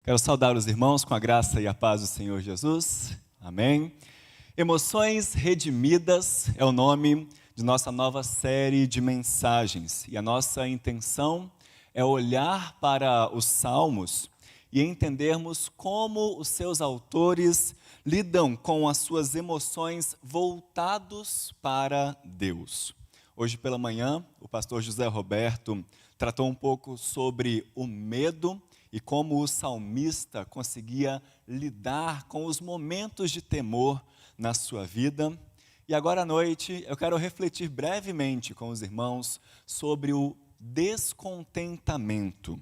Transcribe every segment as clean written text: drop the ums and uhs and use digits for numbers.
Quero saudar os irmãos com a graça e a paz do Senhor Jesus. Amém. Emoções Redimidas é o nome de nossa nova série de mensagens. E a nossa intenção é olhar para os Salmos e entendermos como os seus autores lidam com as suas emoções voltados para Deus. Hoje pela manhã, o pastor José Roberto tratou um pouco sobre o medo e como o salmista conseguia lidar com os momentos de temor na sua vida. E agora à noite eu quero refletir brevemente com os irmãos sobre o descontentamento.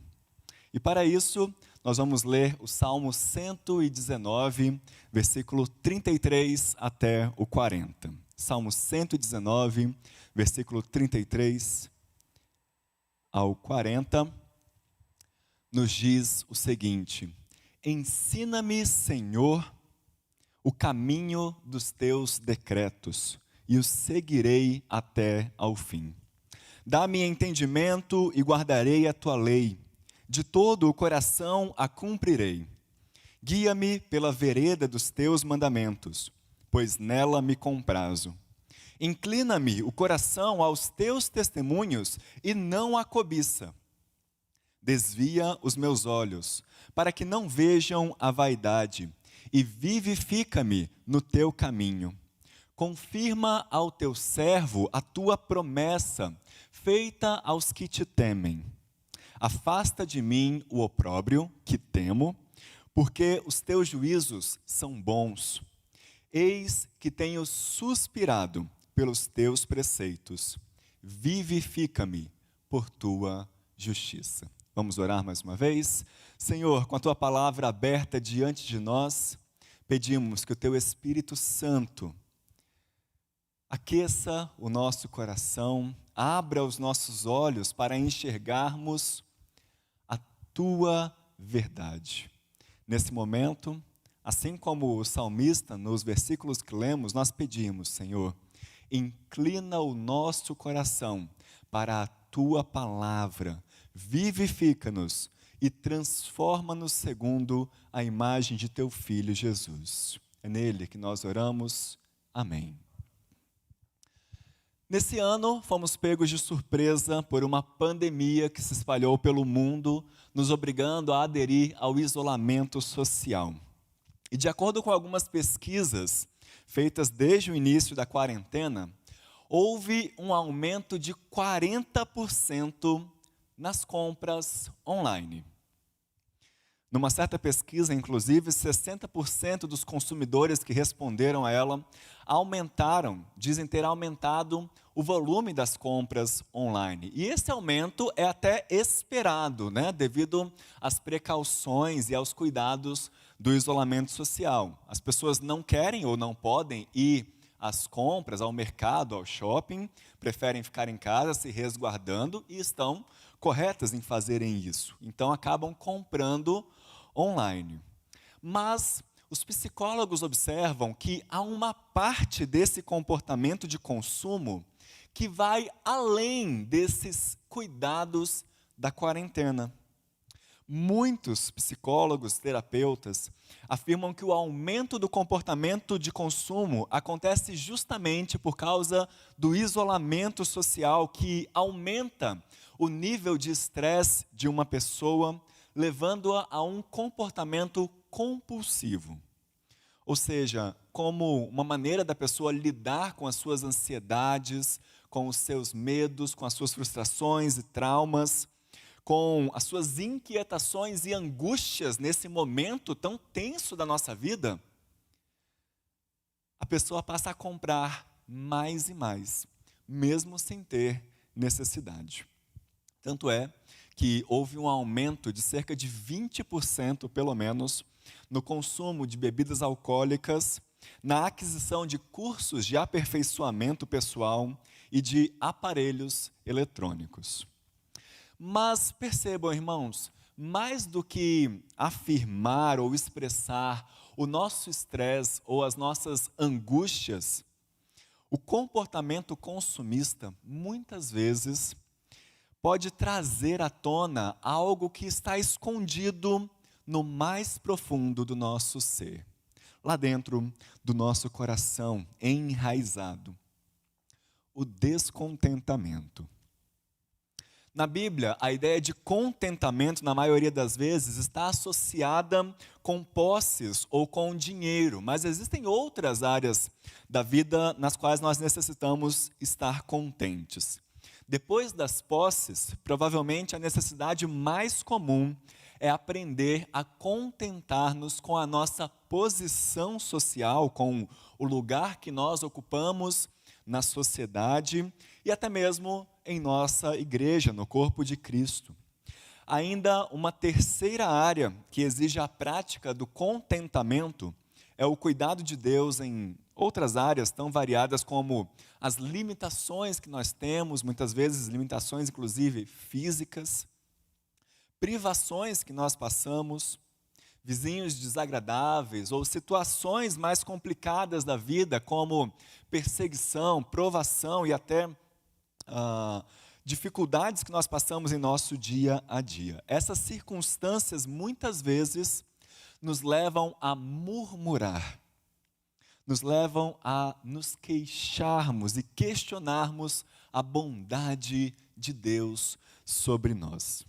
E para isso, nós vamos ler o Salmo 119, versículo 33 até o 40. Salmo 119, versículo 33 ao 40. Nos diz o seguinte: ensina-me, Senhor, o caminho dos teus decretos, e os seguirei até ao fim. Dá-me entendimento e guardarei a tua lei, de todo o coração a cumprirei. Guia-me pela vereda dos teus mandamentos, pois nela me comprazo. Inclina-me o coração aos teus testemunhos e não à cobiça. Desvia os meus olhos, para que não vejam a vaidade, e vivifica-me no teu caminho. Confirma ao teu servo a tua promessa, feita aos que te temem. Afasta de mim o opróbrio, que temo, porque os teus juízos são bons. Eis que tenho suspirado pelos teus preceitos. Vivifica-me por tua justiça. Vamos orar mais uma vez? Senhor, com a tua palavra aberta diante de nós, pedimos que o teu Espírito Santo aqueça o nosso coração, abra os nossos olhos para enxergarmos a tua verdade. Nesse momento, assim como o salmista, nos versículos que lemos, nós pedimos, Senhor, inclina o nosso coração para a tua palavra, vivifica-nos e transforma-nos segundo a imagem de teu Filho Jesus. É nele que nós oramos. Amém. Nesse ano, fomos pegos de surpresa por uma pandemia que se espalhou pelo mundo, nos obrigando a aderir ao isolamento social. E de acordo com algumas pesquisas feitas desde o início da quarentena, houve um aumento de 40% nas compras online. Numa certa pesquisa, inclusive, 60% dos consumidores que responderam a ela dizem ter aumentado o volume das compras online. E esse aumento é até esperado, devido às precauções e aos cuidados do isolamento social. As pessoas não querem ou não podem ir às compras, ao mercado, ao shopping, preferem ficar em casa se resguardando e estão corretas em fazerem isso. Então acabam comprando online. Mas os psicólogos observam que há uma parte desse comportamento de consumo que vai além desses cuidados da quarentena. Muitos psicólogos, terapeutas, afirmam que o aumento do comportamento de consumo acontece justamente por causa do isolamento social que aumenta o nível de estresse de uma pessoa, levando-a a um comportamento compulsivo. Ou seja, como uma maneira da pessoa lidar com as suas ansiedades, com os seus medos, com as suas frustrações e traumas, com as suas inquietações e angústias nesse momento tão tenso da nossa vida, a pessoa passa a comprar mais e mais, mesmo sem ter necessidade. Tanto é que houve um aumento de cerca de 20%, pelo menos, no consumo de bebidas alcoólicas, na aquisição de cursos de aperfeiçoamento pessoal e de aparelhos eletrônicos. Mas percebam, irmãos, mais do que afirmar ou expressar o nosso estresse ou as nossas angústias, o comportamento consumista, muitas vezes, pode trazer à tona algo que está escondido no mais profundo do nosso ser, lá dentro do nosso coração, enraizado, o descontentamento. Na Bíblia, a ideia de contentamento, na maioria das vezes, está associada com posses ou com dinheiro, mas existem outras áreas da vida nas quais nós necessitamos estar contentes. Depois das posses, provavelmente a necessidade mais comum é aprender a contentar-nos com a nossa posição social, com o lugar que nós ocupamos na sociedade e até mesmo em nossa igreja, no corpo de Cristo. Ainda uma terceira área que exige a prática do contentamento é o cuidado de Deus em outras áreas tão variadas como as limitações que nós temos, muitas vezes limitações inclusive físicas, privações que nós passamos, vizinhos desagradáveis ou situações mais complicadas da vida, como perseguição, provação e até dificuldades que nós passamos em nosso dia a dia. Essas circunstâncias muitas vezes nos levam a murmurar, nos levam a nos queixarmos e questionarmos a bondade de Deus sobre nós.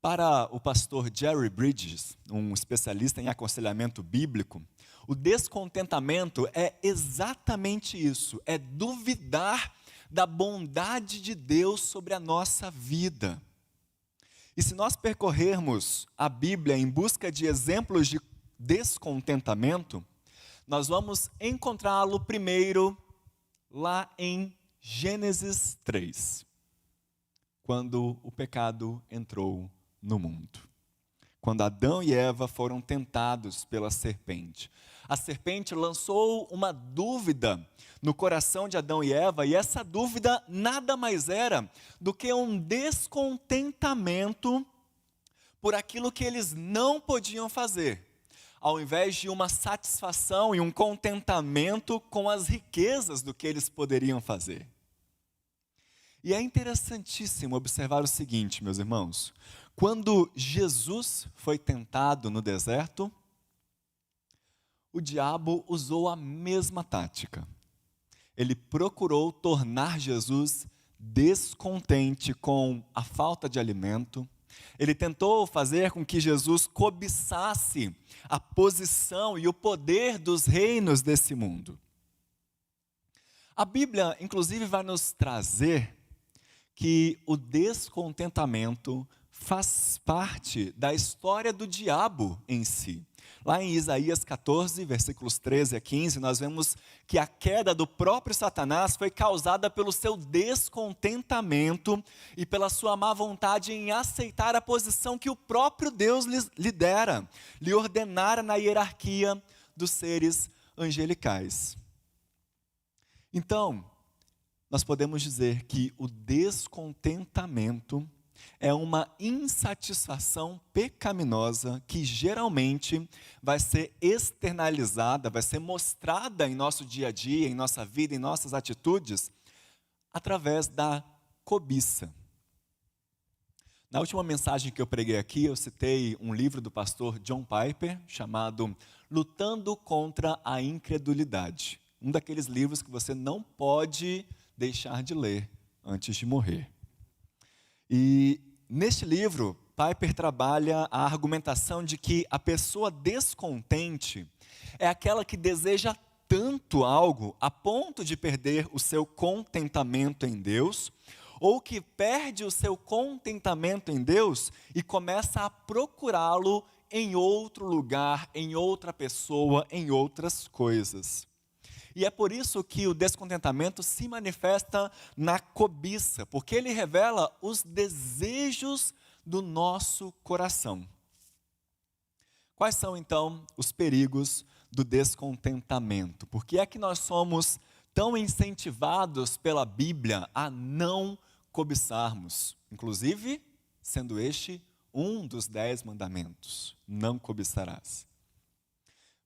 Para o pastor Jerry Bridges, um especialista em aconselhamento bíblico, o descontentamento é exatamente isso, é duvidar da bondade de Deus sobre a nossa vida. E se nós percorrermos a Bíblia em busca de exemplos de descontentamento, nós vamos encontrá-lo primeiro lá em Gênesis 3, quando o pecado entrou no mundo. Quando Adão e Eva foram tentados pela serpente. A serpente lançou uma dúvida no coração de Adão e Eva, e essa dúvida nada mais era do que um descontentamento por aquilo que eles não podiam fazer, ao invés de uma satisfação e um contentamento com as riquezas do que eles poderiam fazer. E é interessantíssimo observar o seguinte, meus irmãos: quando Jesus foi tentado no deserto, o diabo usou a mesma tática. Ele procurou tornar Jesus descontente com a falta de alimento. Ele tentou fazer com que Jesus cobiçasse a posição e o poder dos reinos desse mundo. A Bíblia, inclusive, vai nos trazer que o descontentamento faz parte da história do diabo em si. Lá em Isaías 14, versículos 13 a 15, nós vemos que a queda do próprio Satanás foi causada pelo seu descontentamento e pela sua má vontade em aceitar a posição que o próprio Deus lhe dera, lhe ordenara na hierarquia dos seres angelicais. Então, nós podemos dizer que o descontentamento é uma insatisfação pecaminosa que geralmente vai ser externalizada, vai ser mostrada em nosso dia a dia, em nossa vida, em nossas atitudes, através da cobiça. Na última mensagem que eu preguei aqui, eu citei um livro do pastor John Piper, chamado Lutando contra a Incredulidade. Um daqueles livros que você não pode deixar de ler antes de morrer. E neste livro, Piper trabalha a argumentação de que a pessoa descontente é aquela que deseja tanto algo a ponto de perder o seu contentamento em Deus, ou que perde o seu contentamento em Deus e começa a procurá-lo em outro lugar, em outra pessoa, em outras coisas. E é por isso que o descontentamento se manifesta na cobiça, porque ele revela os desejos do nosso coração. Quais são, então, os perigos do descontentamento? Por que é que nós somos tão incentivados pela Bíblia a não cobiçarmos? Inclusive, sendo este um dos 10 mandamentos, não cobiçarás.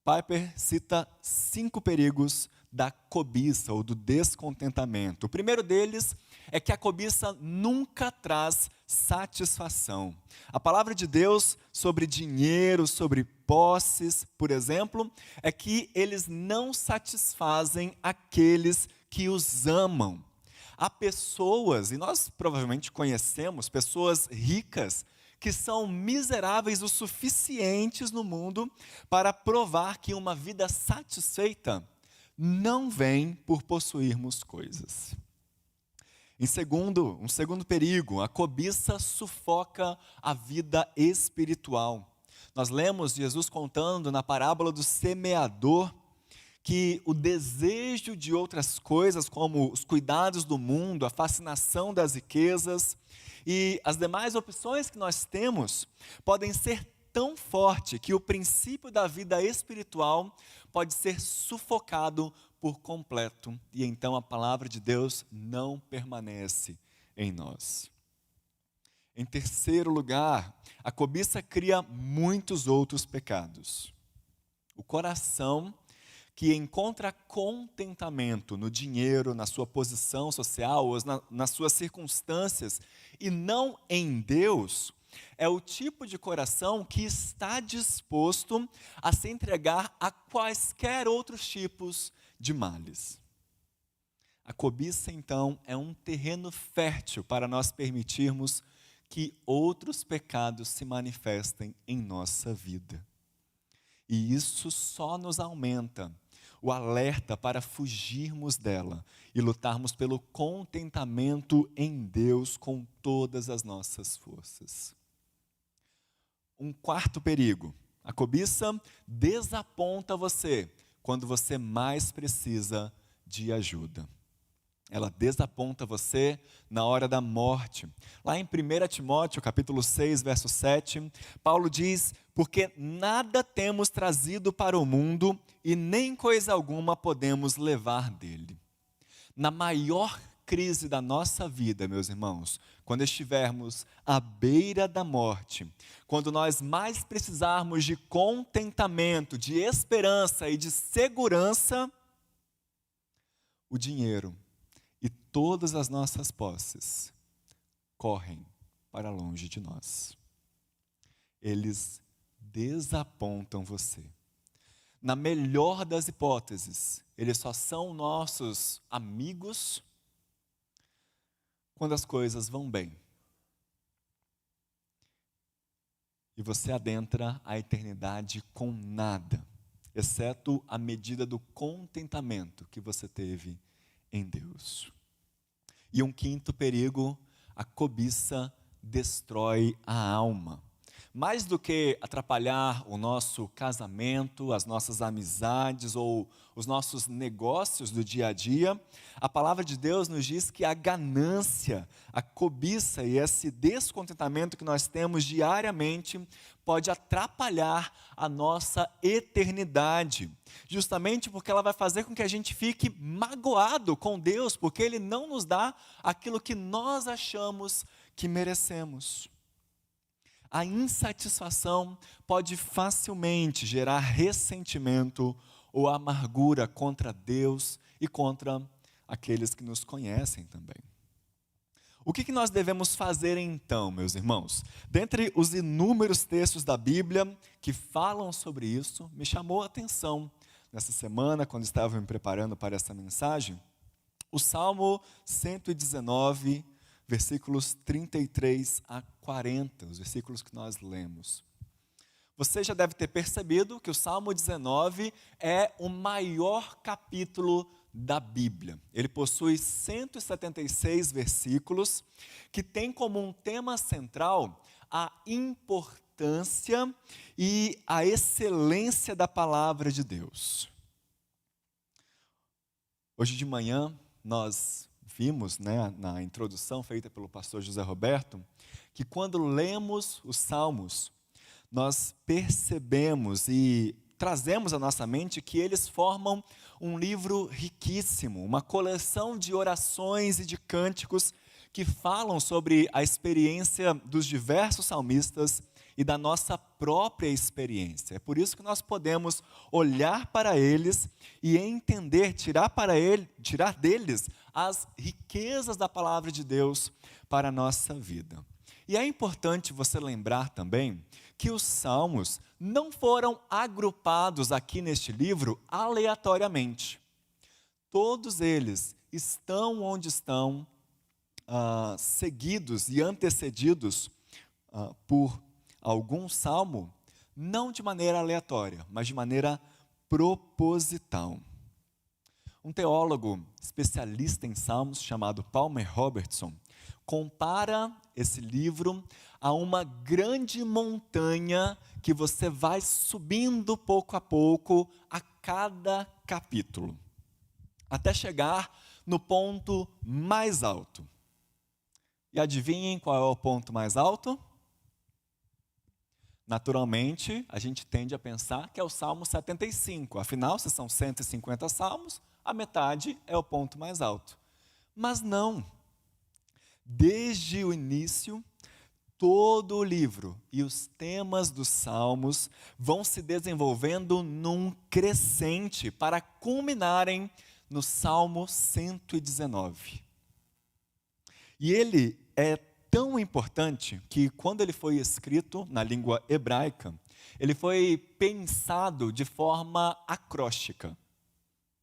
Piper cita 5 perigos da cobiça ou do descontentamento. O primeiro deles é que a cobiça nunca traz satisfação. A palavra de Deus sobre dinheiro, sobre posses, por exemplo, é que eles não satisfazem aqueles que os amam. Há pessoas, e nós provavelmente conhecemos, pessoas ricas que são miseráveis o suficientes no mundo para provar que uma vida satisfeita não vem por possuirmos coisas. Um segundo perigo, a cobiça sufoca a vida espiritual. Nós lemos Jesus contando na parábola do semeador que o desejo de outras coisas, como os cuidados do mundo, a fascinação das riquezas e as demais opções que nós temos, podem ser tão forte que o princípio da vida espiritual pode ser sufocado por completo, e então a palavra de Deus não permanece em nós. Em terceiro lugar, a cobiça cria muitos outros pecados. O coração que encontra contentamento no dinheiro, na sua posição social, ou nas suas circunstâncias, e não em Deus, é o tipo de coração que está disposto a se entregar a quaisquer outros tipos de males. A cobiça, então, é um terreno fértil para nós permitirmos que outros pecados se manifestem em nossa vida. E isso só nos aumenta o alerta para fugirmos dela e lutarmos pelo contentamento em Deus com todas as nossas forças. Um quarto perigo, a cobiça desaponta você quando você mais precisa de ajuda. Ela desaponta você na hora da morte. Lá em 1 Timóteo, capítulo 6, verso 7, Paulo diz: porque nada temos trazido para o mundo e nem coisa alguma podemos levar dele. Na maior crise da nossa vida, meus irmãos, quando estivermos à beira da morte, quando nós mais precisarmos de contentamento, de esperança e de segurança, o dinheiro e todas as nossas posses correm para longe de nós. Eles desapontam você. Na melhor das hipóteses, eles só são nossos amigos quando as coisas vão bem. E você adentra a eternidade com nada, exceto a medida do contentamento que você teve em Deus. E um quinto perigo, a cobiça destrói a alma. Mais do que atrapalhar o nosso casamento, as nossas amizades ou os nossos negócios do dia a dia, a palavra de Deus nos diz que a ganância, a cobiça e esse descontentamento que nós temos diariamente pode atrapalhar a nossa eternidade, justamente porque ela vai fazer com que a gente fique magoado com Deus, porque Ele não nos dá aquilo que nós achamos que merecemos. A insatisfação pode facilmente gerar ressentimento ou amargura contra Deus e contra aqueles que nos conhecem também. O que nós devemos fazer então, meus irmãos? Dentre os inúmeros textos da Bíblia que falam sobre isso, me chamou a atenção nessa semana, quando estava me preparando para essa mensagem, o Salmo 119, versículos 33 a 40, os versículos que nós lemos. Você já deve ter percebido que o Salmo 19 é o maior capítulo da Bíblia. Ele possui 176 versículos que tem como um tema central a importância e a excelência da palavra de Deus. Hoje de manhã nós vimos, na introdução feita pelo pastor José Roberto, que quando lemos os Salmos, nós percebemos e trazemos à nossa mente que eles formam um livro riquíssimo, uma coleção de orações e de cânticos que falam sobre a experiência dos diversos salmistas e da nossa própria experiência. É por isso que nós podemos olhar para eles e entender, tirar deles as riquezas da palavra de Deus para a nossa vida. E é importante você lembrar também que os salmos não foram agrupados aqui neste livro aleatoriamente. Todos eles estão onde estão, seguidos e antecedidos por algum salmo, não de maneira aleatória, mas de maneira proposital. Um teólogo especialista em salmos chamado Palmer Robertson compara esse livro a uma grande montanha que você vai subindo pouco a pouco a cada capítulo, até chegar no ponto mais alto. E adivinhem qual é o ponto mais alto? Naturalmente, a gente tende a pensar que é o Salmo 75. Afinal, se são 150 salmos, a metade é o ponto mais alto. Mas não. Desde o início, todo o livro e os temas dos salmos vão se desenvolvendo num crescente para culminarem no Salmo 119. E ele é tão importante que, quando ele foi escrito na língua hebraica, ele foi pensado de forma acróstica,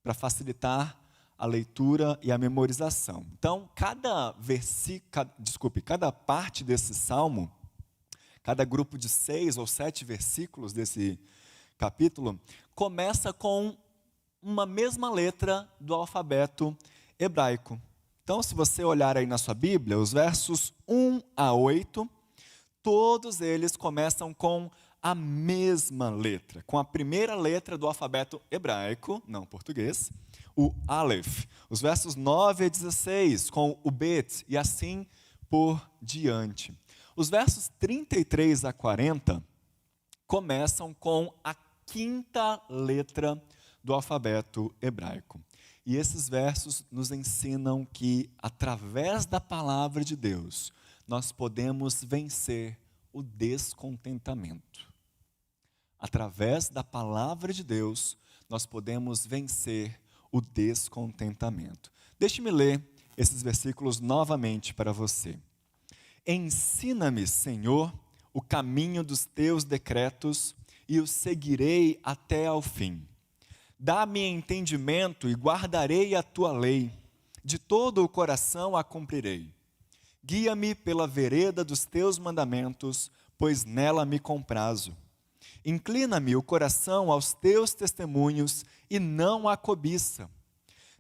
para facilitar a leitura e a memorização. Então, cada parte desse salmo, cada grupo de 6 ou 7 versículos desse capítulo, começa com uma mesma letra do alfabeto hebraico. Então, se você olhar aí na sua Bíblia, os versos 1 a 8, todos eles começam com a mesma letra, com a primeira letra do alfabeto hebraico, não português, o Aleph. Os versos 9 a 16, com o Bet, e assim por diante. Os versos 33 a 40 começam com a quinta letra do alfabeto hebraico. E esses versos nos ensinam que, através da palavra de Deus, nós podemos vencer o descontentamento. Através da palavra de Deus, nós podemos vencer o descontentamento. Deixe-me ler esses versículos novamente para você. Ensina-me, Senhor, o caminho dos teus decretos, e o seguirei até ao fim. Dá-me entendimento e guardarei a tua lei, de todo o coração a cumprirei. Guia-me pela vereda dos teus mandamentos, pois nela me comprazo. Inclina-me o coração aos teus testemunhos e não à cobiça.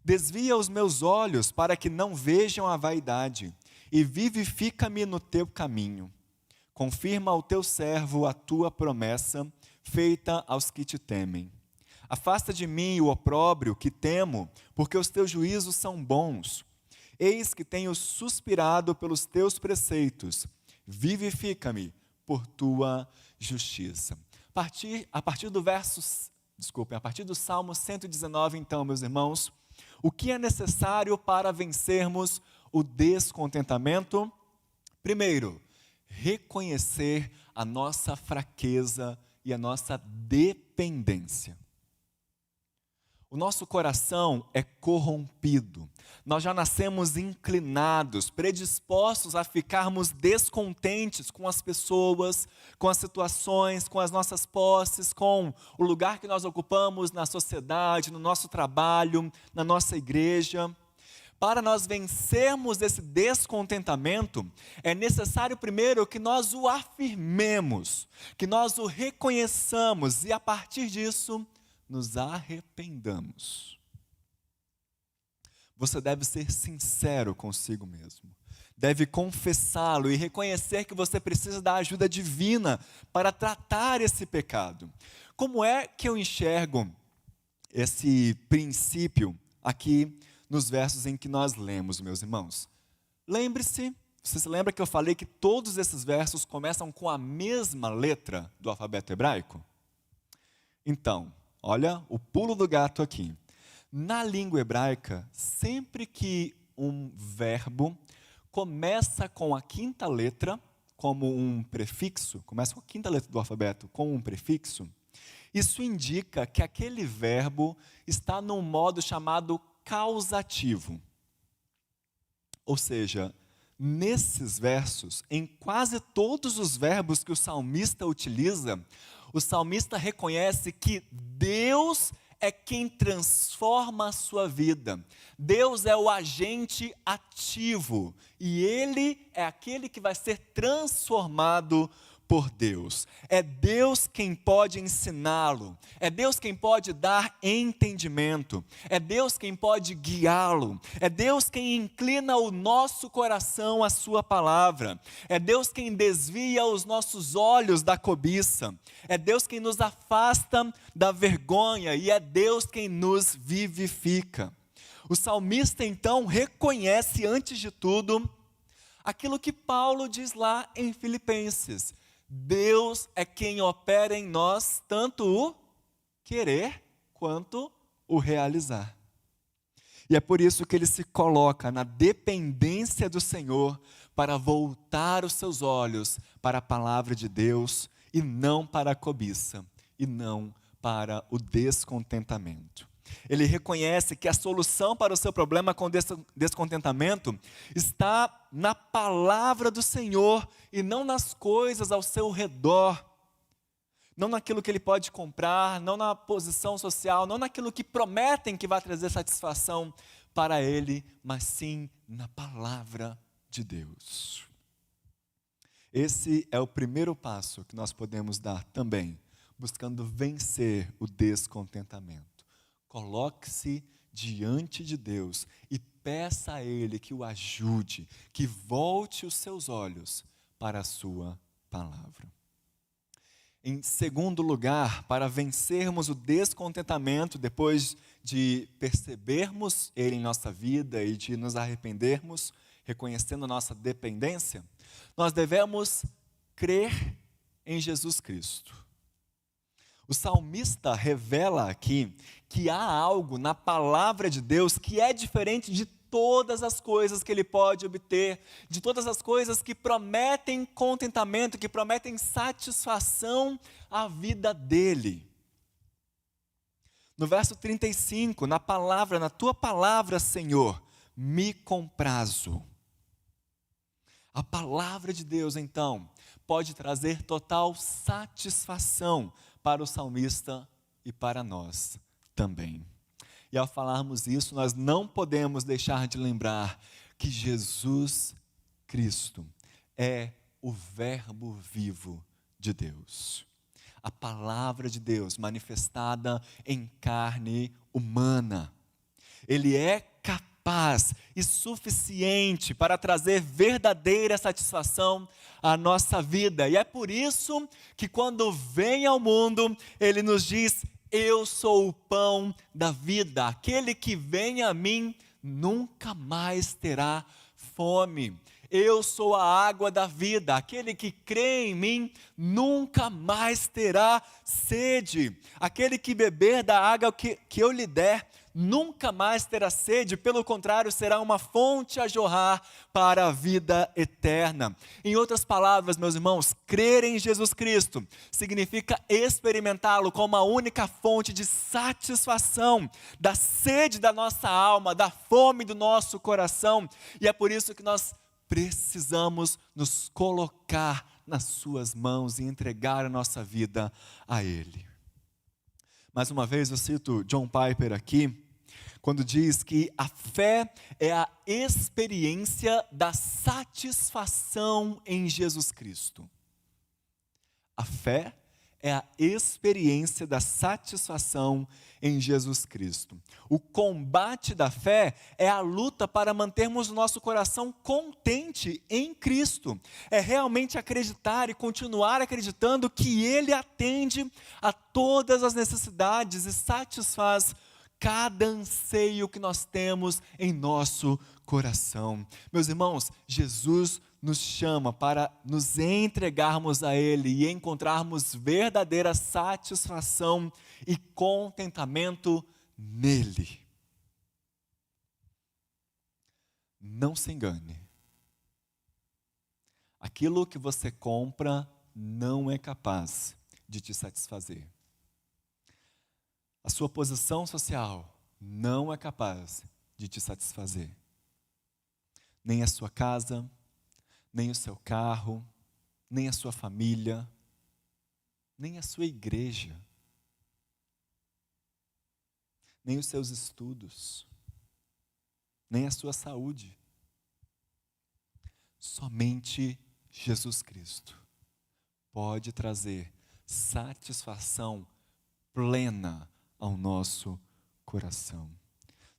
Desvia os meus olhos para que não vejam a vaidade, e vivifica-me no teu caminho. Confirma ao teu servo a tua promessa, feita aos que te temem. Afasta de mim o opróbrio que temo, porque os teus juízos são bons. Eis que tenho suspirado pelos teus preceitos. Vivifica-me por tua justiça. A partir do Salmo 119, então, meus irmãos, o que é necessário para vencermos o descontentamento? Primeiro, reconhecer a nossa fraqueza e a nossa dependência. O nosso coração é corrompido. Nós já nascemos inclinados, predispostos a ficarmos descontentes com as pessoas, com as situações, com as nossas posses, com o lugar que nós ocupamos na sociedade, no nosso trabalho, na nossa igreja. Para nós vencermos esse descontentamento, é necessário primeiro que nós o afirmemos, que nós o reconheçamos e, a partir disso, nos arrependamos. Você deve ser sincero consigo mesmo. Deve confessá-lo e reconhecer que você precisa da ajuda divina para tratar esse pecado. Como é que eu enxergo esse princípio aqui nos versos em que nós lemos, meus irmãos? Lembre-se, você se lembra que eu falei que todos esses versos começam com a mesma letra do alfabeto hebraico? Então, olha o pulo do gato aqui. Na língua hebraica, sempre que um verbo começa com a quinta letra, como um prefixo, começa com a quinta letra do alfabeto, com um prefixo, isso indica que aquele verbo está num modo chamado causativo. Ou seja, nesses versos, em quase todos os verbos que o salmista utiliza, o salmista reconhece que Deus é quem transforma a sua vida. Deus é o agente ativo e Ele é aquele que vai ser transformado por Deus. É Deus quem pode ensiná-lo, é Deus quem pode dar entendimento, é Deus quem pode guiá-lo, é Deus quem inclina o nosso coração à sua palavra, é Deus quem desvia os nossos olhos da cobiça, é Deus quem nos afasta da vergonha e é Deus quem nos vivifica. O salmista então reconhece antes de tudo aquilo que Paulo diz lá em Filipenses: Deus é quem opera em nós tanto o querer quanto o realizar. E é por isso que ele se coloca na dependência do Senhor para voltar os seus olhos para a palavra de Deus e não para a cobiça, e não para o descontentamento. Ele reconhece que a solução para o seu problema com descontentamento está na palavra do Senhor e não nas coisas ao seu redor, não naquilo que ele pode comprar, não na posição social, não naquilo que prometem que vai trazer satisfação para ele, mas sim na palavra de Deus. Esse é o primeiro passo que nós podemos dar também, buscando vencer o descontentamento. Coloque-se diante de Deus e peça a Ele que o ajude, que volte os seus olhos para a sua palavra. Em segundo lugar, para vencermos o descontentamento, depois de percebermos ele em nossa vida e de nos arrependermos, reconhecendo a nossa dependência, nós devemos crer em Jesus Cristo. O salmista revela aqui que há algo na palavra de Deus que é diferente de todas as coisas que ele pode obter, de todas as coisas que prometem contentamento, que prometem satisfação à vida dele. No verso 35, na tua palavra, Senhor, me comprazo. A palavra de Deus, então, pode trazer total satisfação para o salmista e para nós também. E ao falarmos isso, nós não podemos deixar de lembrar que Jesus Cristo é o Verbo vivo de Deus. A palavra de Deus manifestada em carne humana. Ele é capaz e suficiente para trazer verdadeira satisfação à nossa vida. E é por isso que quando vem ao mundo, ele nos diz: eu sou o pão da vida. Aquele que vem a mim nunca mais terá fome. Eu sou a água da vida. Aquele que crê em mim nunca mais terá sede. Aquele que beber da água que eu lhe der nunca mais terá sede, pelo contrário, será uma fonte a jorrar para a vida eterna. Em outras palavras, meus irmãos, crer em Jesus Cristo significa experimentá-lo como a única fonte de satisfação da sede da nossa alma, da fome do nosso coração, e é por isso que nós precisamos nos colocar nas suas mãos e entregar a nossa vida a Ele. Mais uma vez eu cito John Piper aqui, quando diz que a fé é a experiência da satisfação em Jesus Cristo. A fé é a experiência da satisfação em Jesus Cristo. O combate da fé é a luta para mantermos o nosso coração contente em Cristo. É realmente acreditar e continuar acreditando que Ele atende a todas as necessidades e satisfaz cada anseio que nós temos em nosso coração. Meus irmãos, Jesus nos chama para nos entregarmos a Ele e encontrarmos verdadeira satisfação e contentamento nele. Não se engane. Aquilo que você compra não é capaz de te satisfazer. A sua posição social não é capaz de te satisfazer. Nem a sua casa, nem o seu carro, nem a sua família, nem a sua igreja, nem os seus estudos, nem a sua saúde. Somente Jesus Cristo pode trazer satisfação plena ao nosso coração.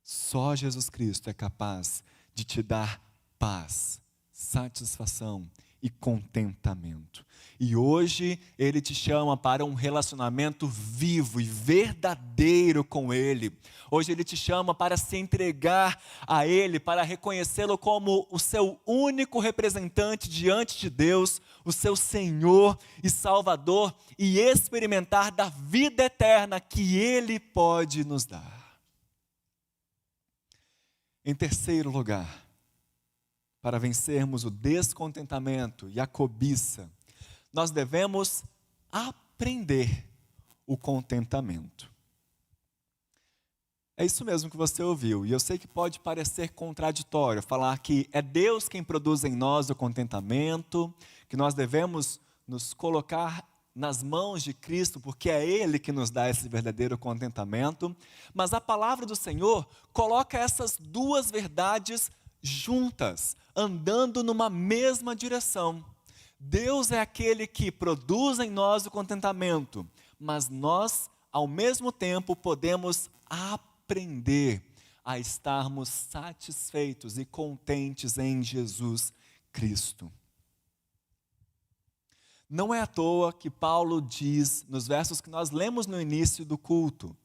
Só Jesus Cristo é capaz de te dar paz, satisfação e contentamento. E hoje Ele te chama para um relacionamento vivo e verdadeiro com Ele. Hoje Ele te chama para se entregar a Ele, para reconhecê-lo como o seu único representante diante de Deus, o seu Senhor e Salvador, e experimentar da vida eterna que Ele pode nos dar. Em terceiro lugar, para vencermos o descontentamento e a cobiça, nós devemos aprender o contentamento. É isso mesmo que você ouviu, e eu sei que pode parecer contraditório falar que é Deus quem produz em nós o contentamento, que nós devemos nos colocar nas mãos de Cristo, porque é Ele que nos dá esse verdadeiro contentamento, mas a palavra do Senhor coloca essas duas verdades juntas, andando numa mesma direção. Deus é aquele que produz em nós o contentamento, mas nós, ao mesmo tempo, podemos aprender a estarmos satisfeitos e contentes em Jesus Cristo. Não é à toa que Paulo diz, nos versos que nós lemos no início do culto,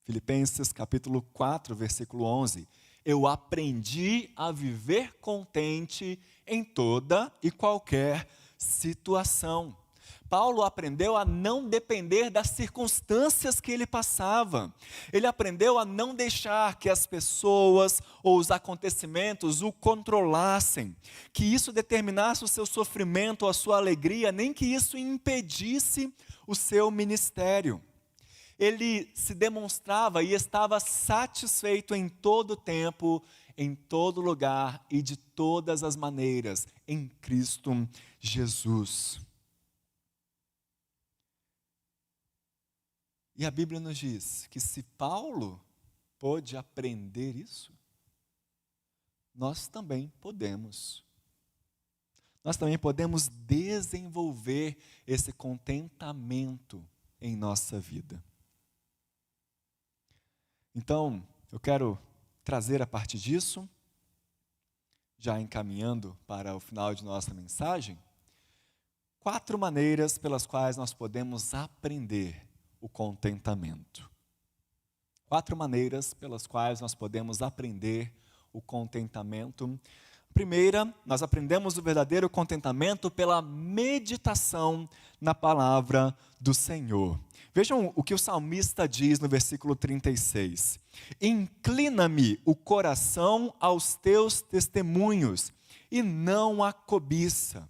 Filipenses capítulo 4, versículo 11, eu aprendi a viver contente em toda e qualquer situação. Paulo aprendeu a não depender das circunstâncias que ele passava. Ele aprendeu a não deixar que as pessoas ou os acontecimentos o controlassem, que isso determinasse o seu sofrimento ou a sua alegria, nem que isso impedisse o seu ministério. Ele se demonstrava e estava satisfeito em todo tempo, em todo lugar e de todas as maneiras, em Cristo Jesus. E a Bíblia nos diz que se Paulo pôde aprender isso, nós também podemos. Nós também podemos desenvolver esse contentamento em nossa vida. Então, eu quero trazer a partir disso, já encaminhando para o final de nossa mensagem, 4 maneiras pelas quais nós podemos aprender o contentamento. 4 maneiras pelas quais nós podemos aprender o contentamento. Primeira, nós aprendemos o verdadeiro contentamento pela meditação na palavra do Senhor. Vejam o que o salmista diz no versículo 36. Inclina-me o coração aos teus testemunhos e não à cobiça.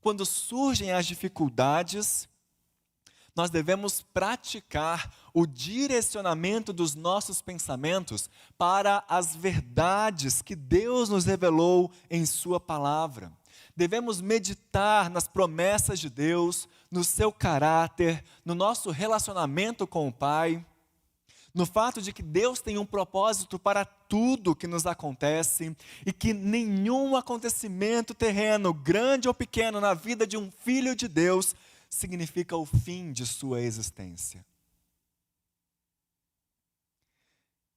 Quando surgem as dificuldades, nós devemos praticar o direcionamento dos nossos pensamentos para as verdades que Deus nos revelou em sua palavra. Devemos meditar nas promessas de Deus, no seu caráter, no nosso relacionamento com o Pai, no fato de que Deus tem um propósito para tudo que nos acontece e que nenhum acontecimento terreno, grande ou pequeno, na vida de um filho de Deus, significa o fim de sua existência.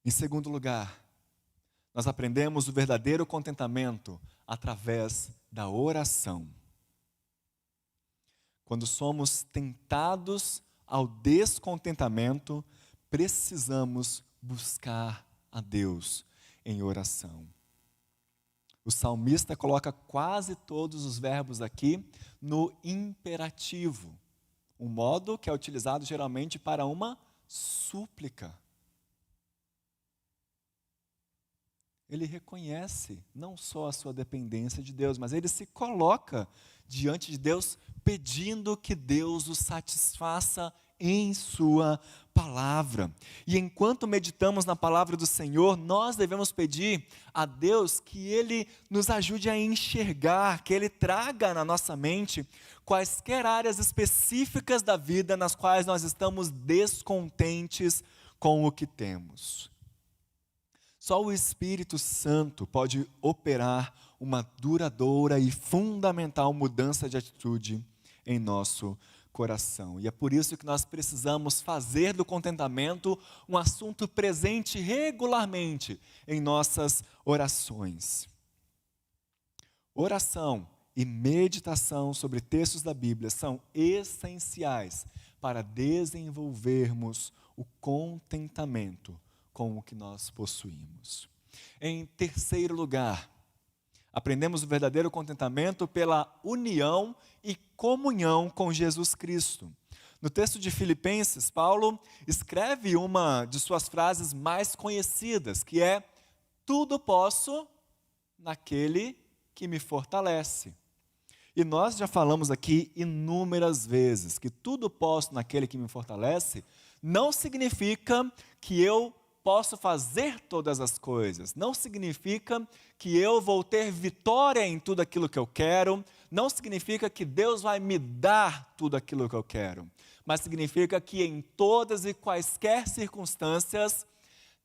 Em segundo lugar, nós aprendemos o verdadeiro contentamento através da oração. Quando somos tentados ao descontentamento, precisamos buscar a Deus em oração. O salmista coloca quase todos os verbos aqui no imperativo, um modo que é utilizado geralmente para uma súplica. ele reconhece não só a sua dependência de Deus, mas ele se coloca diante de Deus pedindo que Deus o satisfaça em sua palavra. E enquanto meditamos na palavra do Senhor, nós devemos pedir a Deus que Ele nos ajude a enxergar, que Ele traga na nossa mente quaisquer áreas específicas da vida nas quais nós estamos descontentes com o que temos. Só o Espírito Santo pode operar uma duradoura e fundamental mudança de atitude em nosso coração. E é por isso que nós precisamos fazer do contentamento um assunto presente regularmente em nossas orações. Oração e meditação sobre textos da Bíblia são essenciais para desenvolvermos o contentamento com o que nós possuímos. Em terceiro lugar, aprendemos o verdadeiro contentamento pela união e comunhão com Jesus Cristo. No texto de Filipenses, Paulo escreve uma de suas frases mais conhecidas, que é: tudo posso naquele que me fortalece. E nós já falamos aqui inúmeras vezes que tudo posso naquele que me fortalece não significa que eu posso fazer todas as coisas, não significa que eu vou ter vitória em tudo aquilo que eu quero, não significa que Deus vai me dar tudo aquilo que eu quero, mas significa que em todas e quaisquer circunstâncias,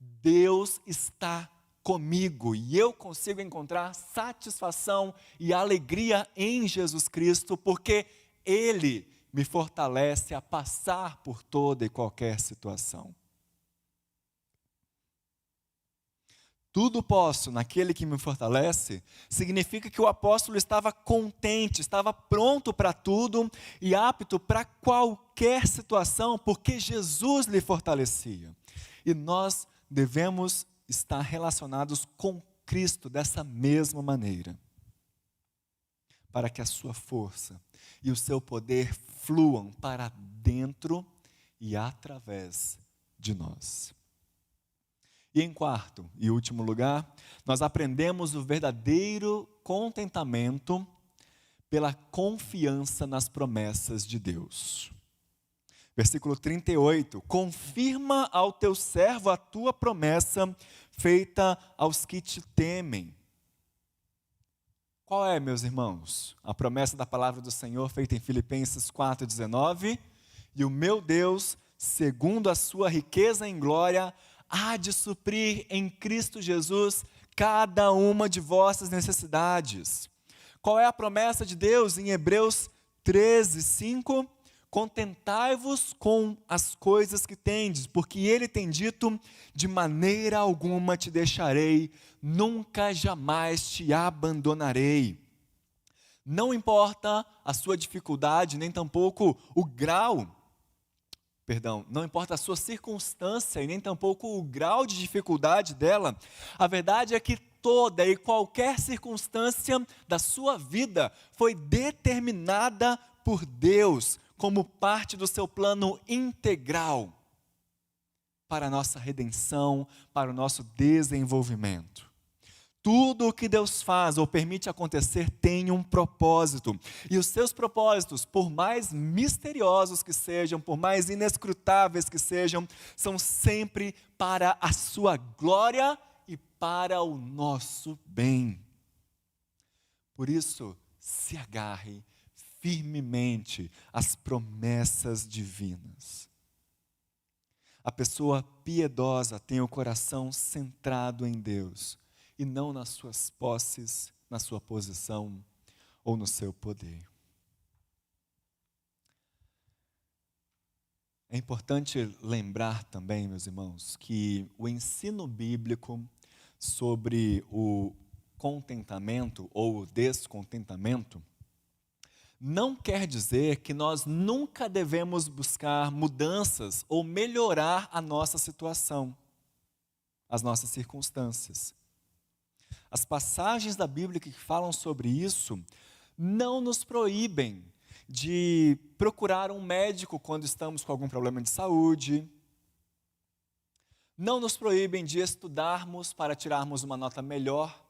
Deus está comigo e eu consigo encontrar satisfação e alegria em Jesus Cristo, porque Ele me fortalece a passar por toda e qualquer situação. Tudo posso naquele que me fortalece, significa que o apóstolo estava contente, estava pronto para tudo e apto para qualquer situação, porque Jesus lhe fortalecia. E nós devemos estar relacionados com Cristo dessa mesma maneira, para que a sua força e o seu poder fluam para dentro e através de nós. E em quarto e último lugar, nós aprendemos o verdadeiro contentamento pela confiança nas promessas de Deus. Versículo 38, confirma ao teu servo a tua promessa feita aos que te temem. Qual é, meus irmãos, a promessa da palavra do Senhor feita em Filipenses 4,19? E o meu Deus, segundo a sua riqueza em glória, há de suprir em Cristo Jesus cada uma de vossas necessidades. Qual é a promessa de Deus em Hebreus 13:5? Contentai-vos com as coisas que tendes, porque Ele tem dito: de maneira alguma te deixarei, nunca jamais te abandonarei. Não importa a sua dificuldade, nem tampouco o grau, não importa a sua circunstância e nem tampouco o grau de dificuldade dela, a verdade é que toda e qualquer circunstância da sua vida foi determinada por Deus como parte do seu plano integral para a nossa redenção, para o nosso desenvolvimento. Tudo o que Deus faz ou permite acontecer tem um propósito. E os seus propósitos, por mais misteriosos que sejam, por mais inescrutáveis que sejam, são sempre para a sua glória e para o nosso bem. Por isso, se agarre firmemente às promessas divinas. A pessoa piedosa tem o coração centrado em Deus e não nas suas posses, na sua posição ou no seu poder. É importante lembrar também, meus irmãos, que o ensino bíblico sobre o contentamento ou o descontentamento não quer dizer que nós nunca devemos buscar mudanças ou melhorar a nossa situação, as nossas circunstâncias. As passagens da Bíblia que falam sobre isso não nos proíbem de procurar um médico quando estamos com algum problema de saúde. não nos proíbem de estudarmos para tirarmos uma nota melhor,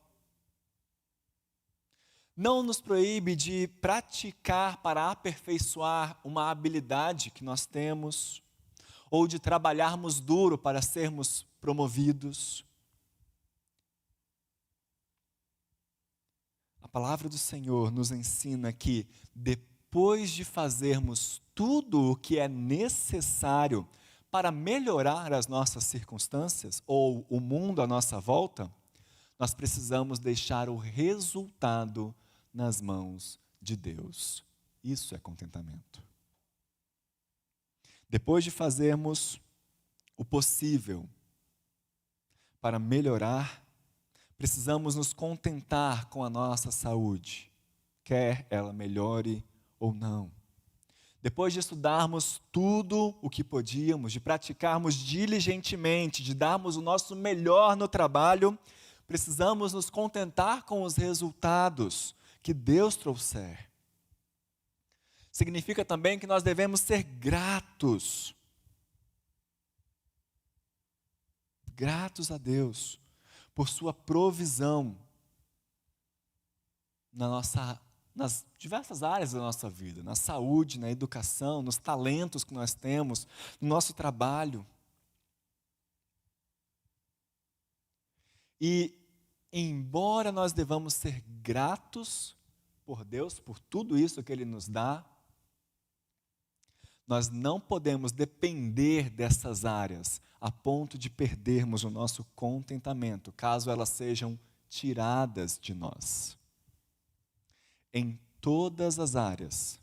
não nos proíbe de praticar para aperfeiçoar uma habilidade que nós temos, ou de trabalharmos duro para sermos promovidos. A palavra do Senhor nos ensina que depois de fazermos tudo o que é necessário para melhorar as nossas circunstâncias ou o mundo à nossa volta, nós precisamos deixar o resultado nas mãos de Deus. Isso é contentamento. Depois de fazermos o possível para melhorar, precisamos nos contentar com a nossa saúde, quer ela melhore ou não. Depois de estudarmos tudo o que podíamos, de praticarmos diligentemente, de darmos o nosso melhor no trabalho, precisamos nos contentar com os resultados que Deus trouxer. Significa também que nós devemos ser gratos. Gratos a Deus por sua provisão nas diversas áreas da nossa vida, na saúde, na educação, nos talentos que nós temos, no nosso trabalho. E, embora nós devamos ser gratos por Deus, por tudo isso que Ele nos dá, nós não podemos depender dessas áreas a ponto de perdermos o nosso contentamento, caso elas sejam tiradas de nós. Em todas as áreas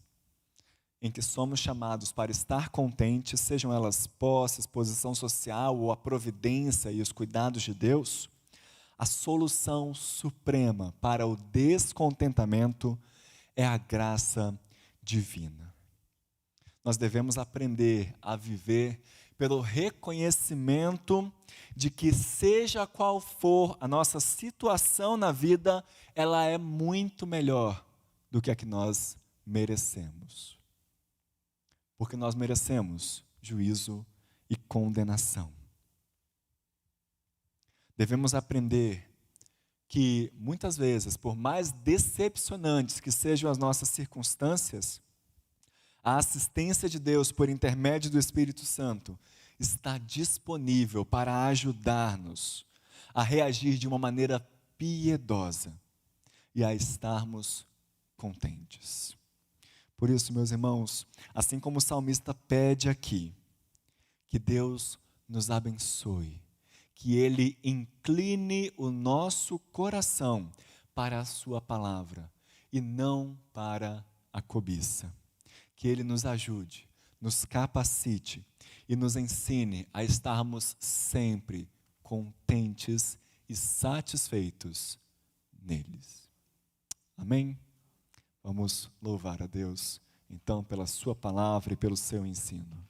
em que somos chamados para estar contentes, sejam elas posses, posição social ou a providência e os cuidados de Deus, a solução suprema para o descontentamento é a graça divina. Nós devemos aprender a viver pelo reconhecimento de que, seja qual for a nossa situação na vida, ela é muito melhor do que a que nós merecemos. Porque nós merecemos juízo e condenação. Devemos aprender que, muitas vezes, por mais decepcionantes que sejam as nossas circunstâncias, a assistência de Deus por intermédio do Espírito Santo está disponível para ajudar-nos a reagir de uma maneira piedosa e a estarmos contentes. Por isso, meus irmãos, assim como o salmista pede aqui, que Deus nos abençoe, que Ele incline o nosso coração para a sua palavra e não para a cobiça. Que Ele nos ajude, nos capacite e nos ensine a estarmos sempre contentes e satisfeitos neles. Amém? Vamos louvar a Deus, então, pela sua palavra e pelo seu ensino.